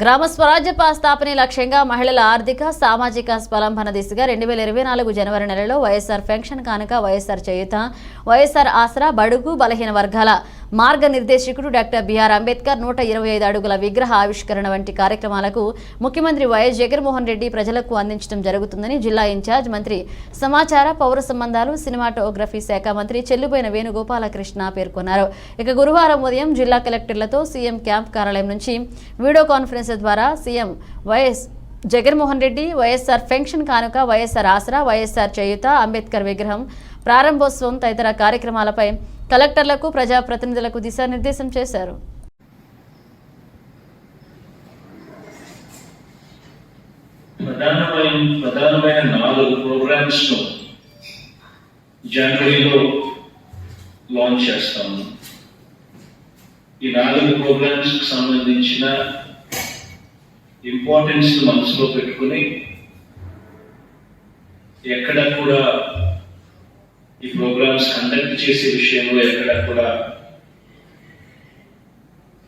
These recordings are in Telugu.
గ్రామ స్వరాజ్య స్థాపనే లక్ష్యంగా మహిళల ఆర్థిక సామాజిక స్వలంబన దిశగా 2024 జనవరి నెలలో వైఎస్ఆర్ పెన్షన్ కానుక, వైఎస్ఆర్ చేయూత, వైఎస్ఆర్ ఆసరా, బడుగు బలహీన వర్గాల మార్గనిర్దేశకుడు డాక్టర్ బిఆర్ అంబేద్కర్ 125 అడుగుల విగ్రహ ఆవిష్కరణ వంటి కార్యక్రమాలకు ముఖ్యమంత్రి వైఎస్ జగన్మోహన్ రెడ్డి ప్రజలకు అందించడం జరుగుతుందని జిల్లా ఇన్ఛార్జ్ మంత్రి సమాచార, పౌర సంబంధాలు, సినిమాటోగ్రఫీ శాఖ మంత్రి చెల్లుబోయిన వేణుగోపాలకృష్ణ పేర్కొన్నారు. ఇక గురువారం ఉదయం జిల్లా కలెక్టర్లతో సీఎం క్యాంప్ కార్యాలయం నుంచి వీడియో కాన్ఫరెన్స్ ద్వారా CM YS Jaganmohan Reddy YSR pension కానుక, వైఎస్ఆర్ ఆసరా, వైఎస్ఆర్ చేయూత, అంబేద్కర్ విగ్రహం ప్రారంభోత్సవం తదితర కార్యక్రమాలపై కలెక్టర్లకు, ప్రజాప్రతినిధులకు దిశానిర్దేశం చేశారు. ప్రధానమైన 4 ప్రోగ్రామ్స్ జనవరిలో లాంచ్ చేస్తాము. ఈ 4 ప్రోగ్రామ్స్ కి సంబంధించిన ఇంపార్టెన్స్ మనసులో పెట్టుకుని ఎక్కడ కూడా ఈ ప్రోగ్రామ్స్ కండక్ట్ చేసే విషయంలో ఎక్కడ కూడా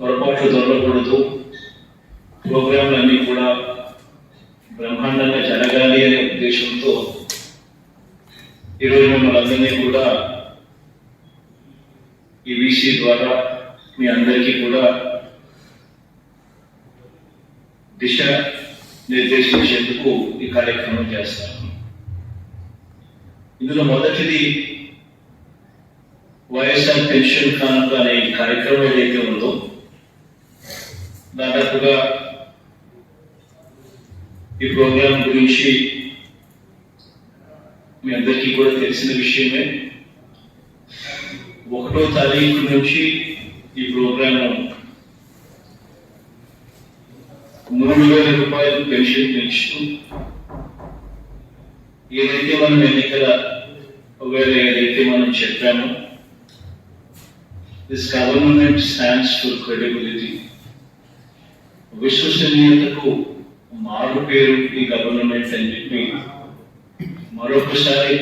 పొరపాట్లు దొరకకూడదు, ప్రోగ్రాంలన్నీ కూడా బ్రహ్మాండంగా జరగాలి అనే ఉద్దేశంతో ఈరోజు మిమ్మల్ని అందరినీ కూడా ఈ వీసీ ద్వారా మీ అందరికీ కూడా దిశ నిర్దేశించేందుకు ఈ కార్యక్రమం చేస్తాను. ఇందులో మొదటిది వైఎస్ఆర్ పెన్షన్ కానుక అనే కార్యక్రమం ఏదైతే ఉందో, దాదాపుగా ఈ ప్రోగ్రాం గురించి మీ అందరికీ కూడా తెలిసిన విషయమే. 1వ తారీఖు నుంచి ఈ ప్రోగ్రాం 3,000 రూపాయలు పెన్షన్ పెంచుతూ ఏదైతే మనం ఎన్నికల ఏదైతే మనం చెప్పామో, this government stands for credibility, విశ్వసనీయతకు మారు పేరు ఈ గవర్నమెంట్ అని చెప్పి మరొకసారి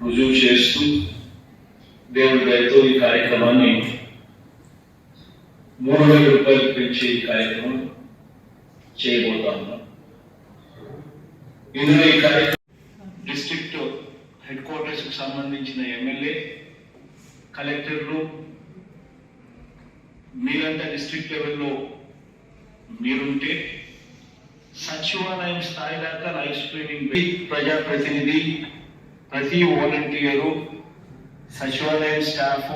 రుజువు చేస్తూ దేవుడి దయతో ఈ కార్యక్రమాన్ని 3,000 రూపాయలు పెంచే ఈ కార్యక్రమం చేయబోతా ఉన్నాం. ఇందులో ఈ కార్యక్రమం డిస్ట్రిక్ట్ హెడ్ క్వార్టర్స్ కు సంబంధించిన ఎమ్మెల్యే, కలెక్టర్లు, మీరంతా డిస్ట్రిక్ట్ లెవెల్లో మీరుంటే సచివాలయం స్థాయి దాకా లైఫ్ స్ట్రీమింగ్, ప్రజాప్రతినిధి, ప్రతి వాలంటీరు, సచివాలయం స్టాఫ్